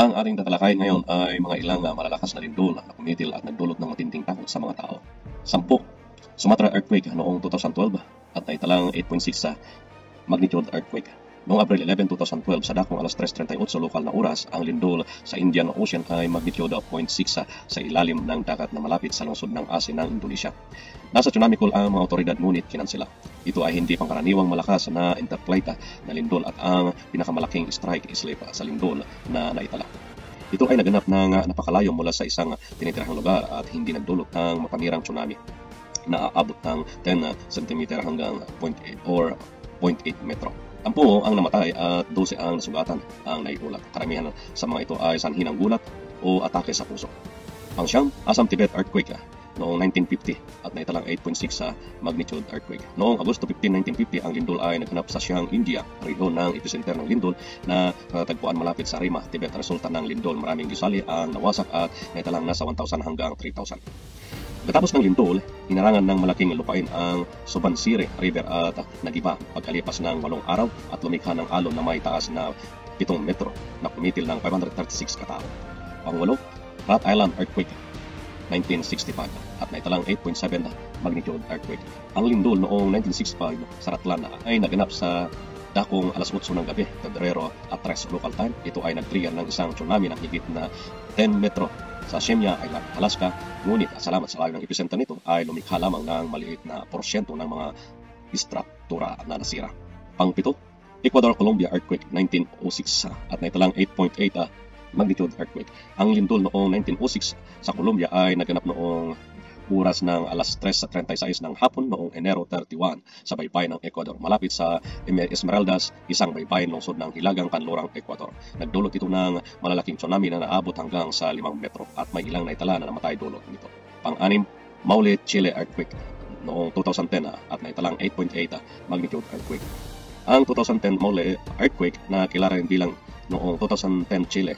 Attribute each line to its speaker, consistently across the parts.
Speaker 1: Ang ating tatalakayin ngayon ay mga ilang malalakas na lindol na kumitil at nagdulot ng matinding takot sa mga tao. 10. Sumatra earthquake noong 2012 at naitalang 8.6 sa magnitude earthquake. Noong Abril 11, 2012 sa dakong alas 3:38 lokal na oras, ang lindol sa Indian Ocean ay magnitude 0.6 sa ilalim ng dagat na malapit sa lungsod ng Aceh ng Indonesia. Nasa tsunami call ang mga otoridad ngunit kinansela. Ito ay hindi pangkaraniwang malakas na interplate na lindol at ang pinakamalaking strike slip sa lindol na naitala. Ito ay naganap ng napakalayo mula sa isang tinitirahang lugar at hindi nagdulot ng mapanirang tsunami na aabot ng 10 cm hanggang 0.8 or 0.8 metro. 10 ang namatay at 12 ang nasugatan ang naiulat. Karamihan sa mga ito ay sanhi ng gulat o atake sa puso. Pang-siyam, Assam Tibet earthquake noong 1950 at naitalang 8.6 sa magnitude earthquake. Noong Agosto 15, 1950, ang lindol ay naganap sa Siang, India, rehiyon ng epicenter ng lindol na tagpuan malapit sa Rima, Tibet. Resulta ng lindol, maraming gusali ang nawasak at naitalang nasa 1,000 hanggang 3,000. Pagkatapos ng lindol, inarangan ng malaking lupain ang Subansiri River at nagiba pagkalipas ng 8 araw at lumikha ng alon na may taas na 7 metro na kumitil ng 536 katao. Pang-8, Rat Island earthquake 1965 at naitalang 8.7 magnitude earthquake. Ang lindol noong 1965 sa Ratlan ay naganap sa dakong alas 8 ng gabi, Pebrero at 3 local time. Ito ay nag-trigger ng isang tsunami na higit na 10 metro sa Shemya Island, Alaska. Ngunit salamat sa layo ng epicenter nito ay lumikha lamang ng maliit na porsyento ng mga istruktura na nasira. Pang-7, Ecuador Colombia earthquake 1906 at naitalang 8.8 magnitude earthquake. Ang lindol noong 1906 sa Colombia ay naganap noong oras ng alas 3:36 ng hapon noong Enero 31 sa baybayin ng Ecuador, malapit sa Esmeraldas, isang baybayin lungsod ng hilagang kanlurang Ecuador. Nagdulot ito ng malalaking tsunami na naabot hanggang sa 5 metro at may ilang naitala na namatay dulot nito. Pang-6, Maule, Chile earthquake noong 2010 at naitalang 8.8 magnitude earthquake. Ang 2010 Maule earthquake na kilala rin bilang noong 2010 Chile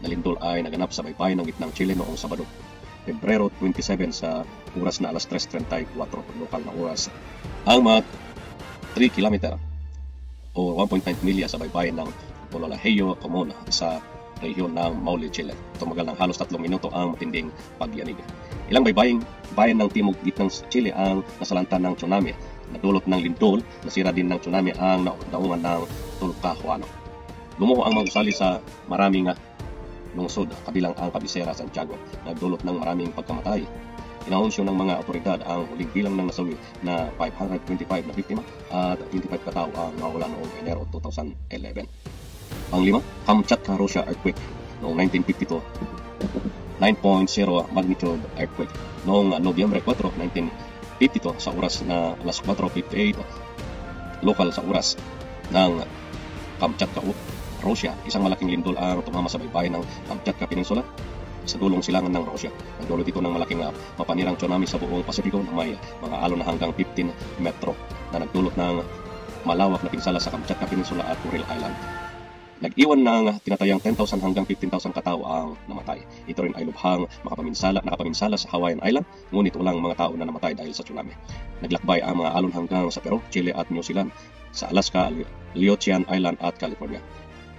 Speaker 1: na lindol ay naganap sa baybayin ng gitnang Chile noong Sabado, Pebrero 27 sa oras na alas 3:34 lokal na oras. Ang mga 3 km o 1.9 milya sa baybayin ng Pololaheyo Comuna sa rehiyon ng Maule, Chile. Tumagal ng halos 3 minuto ang matinding pagyanig. Ilang bayan ng timog gitnang Chile ang nasalanta ng tsunami. Nadulot ng lindol, nasira din ng tsunami ang daungan ng Tulcahuano. Lumuho ang mga gusali sa maraming lungsod, kabilang ang kabisera Santiago, nagdulot ng maraming pagkamatay. Inaunsyo ng mga otoridad ang huling bilang ng nasawi na 525 na biktima at 25 katao ang nawala noong Enero 2011. Pang-5, Kamchatka Russia earthquake noong 1952, 9.0 magnitude earthquake. Noong Nobyembre 4, 1952 sa oras na alas 4:58 lokal sa oras ng Kamchatka, Russia, isang malaking lindol ang tumama sa baybayin ng Kamchatka Peninsula sa dulong silangan ng Russia. Nagdulot ito ng malaking mapanirang tsunami sa buong Pasipiko na may mga alon na hanggang 15 metro na nagdulot ng malawak na pinsala sa Kamchatka Peninsula at Kuril Island. Nag-iwan ng tinatayang 10,000 hanggang 15,000 katao ang namatay. Ito rin ay lubhang nakapaminsala sa Hawaiian Island, ngunit walang mga tao na namatay dahil sa tsunami. Naglakbay ang mga alon hanggang sa Peru, Chile at New Zealand, sa Alaska, Liuchian Island at California.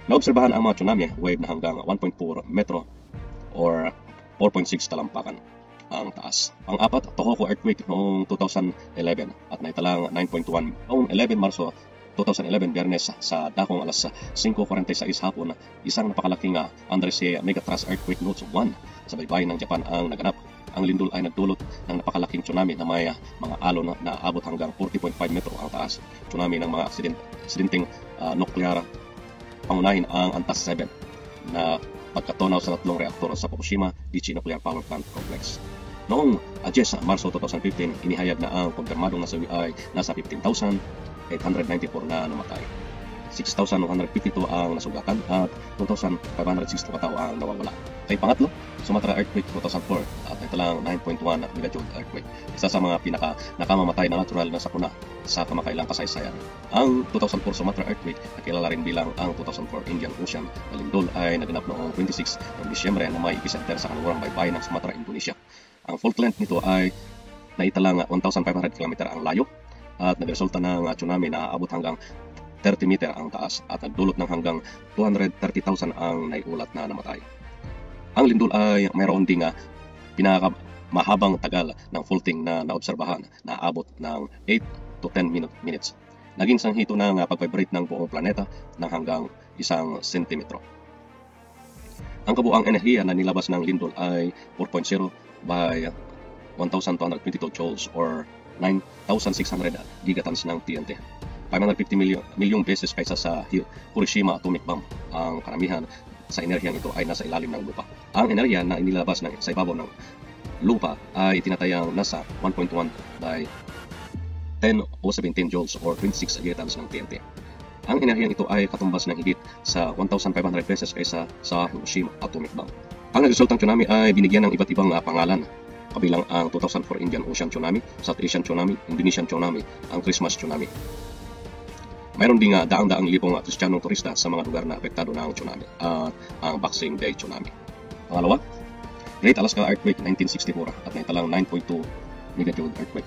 Speaker 1: Naobserbahan ang mga tsunami wave na hanggang 1.4 metro or 4.6 talampakan ang taas. Pang-4, Tohoku earthquake noong 2011 at naitalang 9.1 noong 11 Marso 2011 Biyernes sa dakong alas 5:46 hapon. Isang napakalaking Andresse Megathrust earthquake note 1 sa baybayin ng Japan ang naganap. Ang lindol ay nagdulot ng napakalaking tsunami na may mga alon na abot hanggang 40.5 metro ang taas. Tsunami ng mga aksidenteng nuklear. Pangunahin ang Antas 7 na pagkatunaw sa 3 reaktor sa Fukushima Daiichi Nuclear Power Plant Complex. Noong 10 Marso 2015, inihayag na ang kumpirmadong nasawi ay nasa 15,894 na namatay. 6,152 ang nasugatan at 2,560 katao ang nawawala. Kay pangatlo, Sumatra earthquake 2004 at naitalang 9.1 magnitude earthquake. Isa sa mga pinaka-nakamamatay na natural na sakuna sa kamakailang kasaysayan. Ang 2004 Sumatra earthquake na kilala rin bilang ang 2004 Indian Ocean na lindol ay naganap noong 26 ng Disyembre na may epicenter sa kanlurang baybayin ng Sumatra, Indonesia. Ang fault length nito ay naitalang 1,500 km ang layo at nagresulta ng tsunami na aabot hanggang 30 meter ang taas at nagdulot ng hanggang 230,000 ang naiulat na namatay. Ang lindol ay mayroon ding pinakamahabang tagal ng faulting na naobserbahan na abot ng 8 to 10 minutes. Naging sanghito ng pag-vibrate ng buong planeta ng hanggang 1 sentimetro. Ang kabuang enerhiya na nilabas ng lindol ay 4.0 by 1,222 joules or 9,600 gigatons ng TNT. 550 milyong beses kaysa sa Hiroshima atomic bomb. Ang karamihan sa enerhiyang ito ay nasa ilalim ng lupa. Ang enerhiya na inilabas sa ibabaw ng lupa ay tinatayang nasa 1.1 by 10 o 17 joules or 26 gigatons ng TNT. Ang enerhiyang ito ay katumbas ng higit sa 1,500 beses kaysa sa Hiroshima atomic bomb. Ang nagresultang tsunami ay binigyan ng iba't ibang pangalan, kabilang ang 2004 Indian Ocean Tsunami, South Asian Tsunami, Indonesian Tsunami, ang Christmas Tsunami. Mayroon ding daang-daang libong Kristiyanong turista sa mga lugar na apektado ng tsunami at ang Boxing Day Tsunami. Pangalawa, Great Alaska Earthquake 1964 at naitalang 9.2 megajoule earthquake.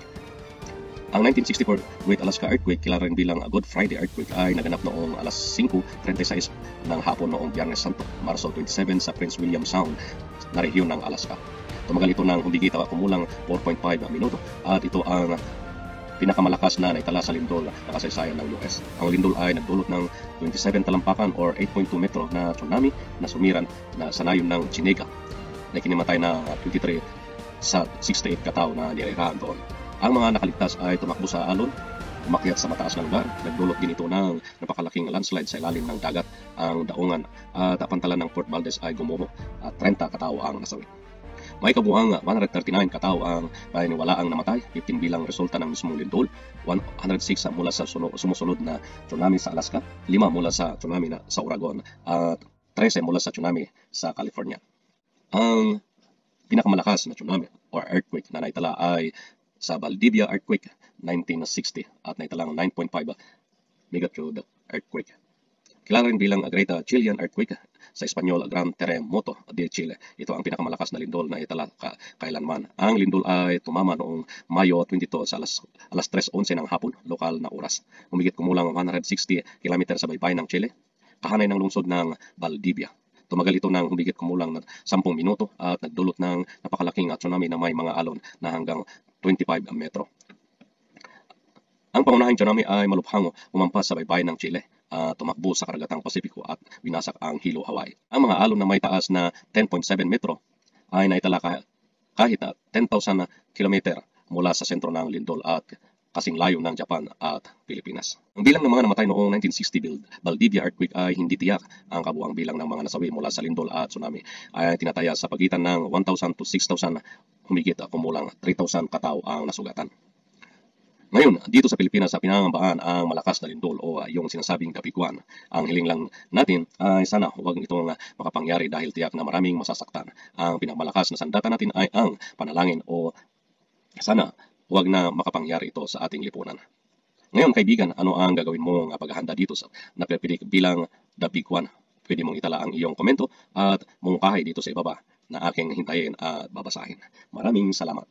Speaker 1: Ang 1964 Great Alaska Earthquake, kilala rin bilang Good Friday Earthquake, ay naganap noong alas 5:36 ng hapon noong Biyernes Santo, Marso 27 sa Prince William Sound na rehiyon ng Alaska. Tumagal ito ng humigit kumulang 4.5 minuto at ito ang pinakamalakas na naitala sa lindol na kasaysayan ng US. Ang lindol ay nagdulot ng 27 talampakan or 8.2 metro na tsunami na sumiran na sa nayon ng Chinega na kinimatay na 23 sa 68 katao na nirirahan doon. Ang mga nakaligtas ay tumakbo sa alon, umakyat sa mataas ng lugar, nagdulot din ito ng napakalaking landslide sa ilalim ng dagat, ang daungan at pantalan ng Fort Valdez ay gumuho at 30 katao ang nasawi. May kabuang 139 katao ang paniniwalaang namatay, 15 bilang resulta ng mismong lindol, 106 mula sa sumusunod na tsunami sa Alaska, 5 mula sa tsunami sa Oregon, at 13 mula sa tsunami sa California. Ang pinakamalakas na tsunami or earthquake na naitala ay sa Valdivia Earthquake 1960 at naitalang 9.5 megajoule earthquake. Kilala rin bilang Great Chilean Earthquake, sa Espanyol Gran Terremoto de Chile. Ito ang pinakamalakas na lindol na itala kailanman. Ang lindol ay tumama noong Mayo 22 sa alas 3:11 ng hapon, lokal na oras. Humigit kumulang 160 km sa baybayin ng Chile, kahanay ng lungsod ng Valdivia. Tumagal ito ng humigit kumulang 10 minuto at nagdulot ng napakalaking tsunami na may mga alon na hanggang 25 metro. Ang pangunahing tsunami ay malubhang umampas sa baybayin ng Chile, tumakbo sa karagatang Pasipiko at winasak ang Hilo, Hawaii. Ang mga alon na may taas na 10.7 metro ay naitala kahit 10,000 kilometer mula sa sentro ng lindol at kasing layo ng Japan at Pilipinas. Ang bilang ng mga namatay noong 1960 Valdivia earthquake ay hindi tiyak. Ang kabuang bilang ng mga nasawi mula sa lindol at tsunami ay tinataya sa pagitan ng 1,000 to 6,000, humigit kumulang 3,000 katao ang nasugatan. Ngayon, dito sa Pilipinas, sa pinangambaan ang malakas na lindol o yung sinasabing kapikuan. Ang hiling lang natin ay sana huwag itong makapangyari dahil tiyak na maraming masasaktan. Ang pinamalakas na sandata natin ay ang panalangin o sana huwag na makapangyari ito sa ating lipunan. Ngayon kaibigan, ano ang gagawin mong paghahanda dito sa napipilik bilang The Big One? Pwede mong itala ang iyong komento at mungkahi dito sa ibaba na aking hintayin at babasahin. Maraming salamat.